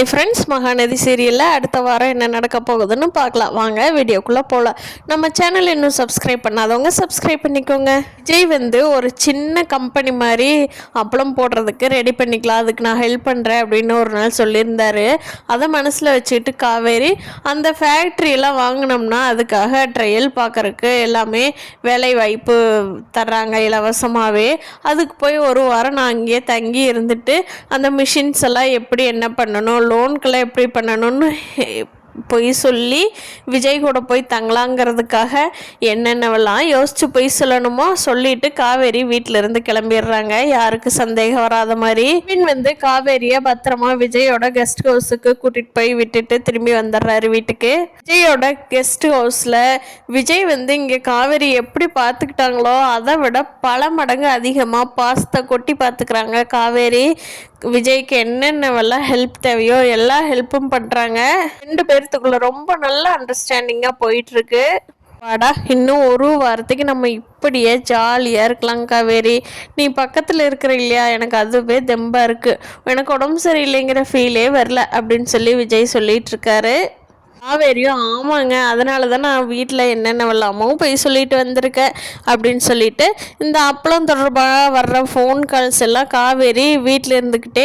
Hi friends, Mahanadi சீரியலில் அடுத்த வாரம் என்ன நடக்க போகுதுன்னு பார்க்கலாம். வாங்க வீடியோக்குள்ளே போகலாம். நம்ம சேனல் இன்னும் சப்ஸ்கிரைப் பண்ணாதவங்க சப்ஸ்கிரைப் பண்ணிக்கோங்க. விஜய் ஒரு சின்ன கம்பெனி மாதிரி அப்பளம் போடுறதுக்கு ரெடி பண்ணிக்கலாம், அதுக்கு நான் ஹெல்ப் பண்ணுறேன் அப்படின்னு ஒரு நாள் சொல்லியிருந்தாரு. அதை மனசில் வச்சுக்கிட்டு காவேரி அந்த ஃபேக்ட்ரியெல்லாம் வாங்கினோம்னா அதுக்காக ட்ரையல் பார்க்குறக்கு எல்லாமே வேலை வாய்ப்பு தர்றாங்க இலவசமாகவே. அதுக்கு போய் ஒரு வாரம் நான் அங்கேயே தங்கி இருந்துட்டு அந்த மிஷின்ஸ் எல்லாம் எப்படி என்ன பண்ணணும், லோனுக்கெல்லாம் எப்படி பண்ணணும்னு பொய் சொல்லி விஜய் கூட போய் தங்கலாங்கிறதுக்காக என்னென்னவெல்லாம் யோசிச்சு பொய் சொல்லணுமோ சொல்லிட்டு காவேரி வீட்டிலேருந்து கிளம்பிடுறாங்க, யாருக்கு சந்தேகம் வராத மாதிரி. காவேரியை பத்திரமா விஜயோட கெஸ்ட் ஹவுஸுக்கு கூட்டிகிட்டு போய் விட்டுட்டு திரும்பி வந்துடுறாரு வீட்டுக்கு. விஜயோட கெஸ்ட் ஹவுஸில் விஜய் இங்கே காவேரி எப்படி பார்த்துக்கிட்டாங்களோ அதை விட பல மடங்கு அதிகமாக பாசத்தை கொட்டி பார்த்துக்கிறாங்க. காவேரி விஜய்க்கு என்னென்னவெல்லாம் ஹெல்ப் தேவையோ எல்லா ஹெல்ப்பும் பண்ணுறாங்க. 2 பேர்த்துக்குள்ள ரொம்ப நல்ல அண்டர்ஸ்டாண்டிங்காக போயிட்டுருக்கு. வாடா, இன்னும் ஒரு வாரத்துக்கு நம்ம இப்படியே ஜாலியாக இருக்கலாம் காவேரி, நீ பக்கத்தில் இருக்கிற இல்லையா, எனக்கு அதுவே தெம்பாக இருக்குது, எனக்கு உடம்பு சரியில்லைங்கிற ஃபீலே வரல அப்படின்னு சொல்லி விஜய் சொல்லிட்டு இருக்காரு. காவேரியும் ஆமாங்க, அதனால தான் நான் வீட்டில் என்னென்னவெல்லாமோ போய் சொல்லிட்டு வந்திருக்கேன் அப்படின்னு சொல்லிட்டு இந்த அப்பளம் தொடர்பாக வர்ற ஃபோன் கால்ஸ் எல்லாம் காவேரி வீட்டில் இருந்துக்கிட்டே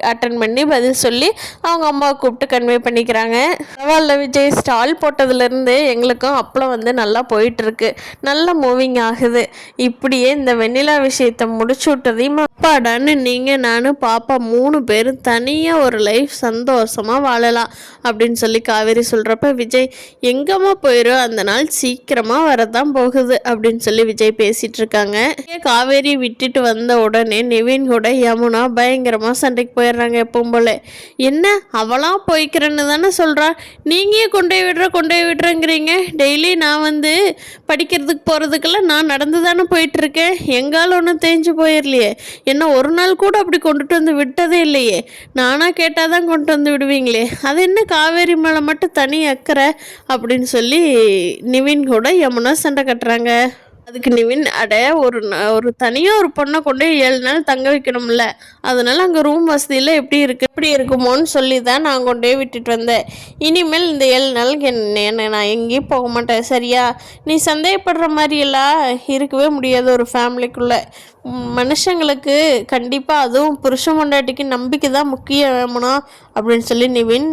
அட்டன் பண்ணி பதில் சொல்லி அவங்க அம்மாவை கூப்பிட்டு கன்வே பண்ணிக்கிறாங்க. பரவாயில்ல விஜய், ஸ்டால் போட்டதுலேருந்து எங்களுக்கும் அப்பளம் நல்லா போயிட்டுருக்கு, நல்லா மூவிங் ஆகுது, இப்படியே இந்த வெண்ணிலா விஷயத்தை முடிச்சு விட்டதையும் அப்பாடான்னு நீங்கள் நானும் பாப்பா 3 பேரும் தனியாக ஒரு லைஃப் சந்தோஷமாக வாழலாம் அப்படின்னு சொல்லி காவேரி சொல்கிறப்ப விஜய் எங்கம்மா போயிடும், அந்த நாள் சீக்கிரமாக வரதான் போகுது அப்படின்னு சொல்லி விஜய் பேசிகிட்டு இருக்காங்க. காவேரி விட்டுட்டு வந்த உடனே நிவின் கூட யமுனா பயங்கரமாக சண்டைக்கு போயிடுறாங்க. எப்பவும் போல என்ன அவளாம் போய்க்கிறேன்னு தானே சொல்கிறா, நீங்கள் கொண்டே விடுறேங்கிறீங்க, டெய்லி நான் படிக்கிறதுக்கு போகிறதுக்கெல்லாம் நான் நடந்து தானே போயிட்டுருக்கேன், எங்கால் ஒன்றும் தேஞ்சு போயிடலையே, என்ன ஒரு நாள் கூட அப்படி கொண்டுட்டு வந்து விட்டதே இல்லையே, நானாக கேட்டால் தான் கொண்டு வந்து விடுவீங்களே, அது என்ன காவேரி மேலே மட்டும் தனி அக்கறை அப்படின்னு சொல்லி நிவின் கூட யமுனா சண்டை கட்டுறாங்க. அதுக்கு நிவின் ஒரு தனியாக ஒரு பொண்ணை கொண்டு 7 நாள் தங்க வைக்கணும்ல, அதனால அங்கே ரூம் வசதியில் எப்படி இருக்குமோன்னு சொல்லி தான் நான் கொண்டே விட்டுட்டு வந்தேன், இனிமேல் இந்த 7 நாளுக்கு என்ன நான் எங்கேயும் போக மாட்டேன் சரியா, நீ சந்தேகப்படுற மாதிரியெல்லாம் இருக்கவே முடியாது ஒரு ஃபேமிலிக்குள்ளே, மனுஷங்களுக்கு கண்டிப்பாக அதுவும் புருஷன் பொண்டாட்டிக்கு நம்பிக்கை தான் முக்கியம்னா அப்படின்னு சொல்லி நிவின்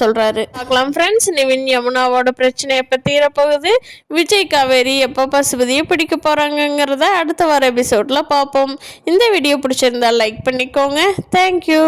சொல்கிறாரு. பார்க்கலாம் ஃப்ரெண்ட்ஸ், நிவின் யமுனாவோட பிரச்சனை எப்போ தீரப்போகுது, விஜய் காவேரி எப்போ பசுபதியை பிடிக்க போகிறாங்கங்கிறத அடுத்த வார எபிசோடில் பார்ப்போம். இந்த வீடியோ பிடிச்சிருந்தா லைக் பண்ணிக்கோங்க. தேங்க்யூ.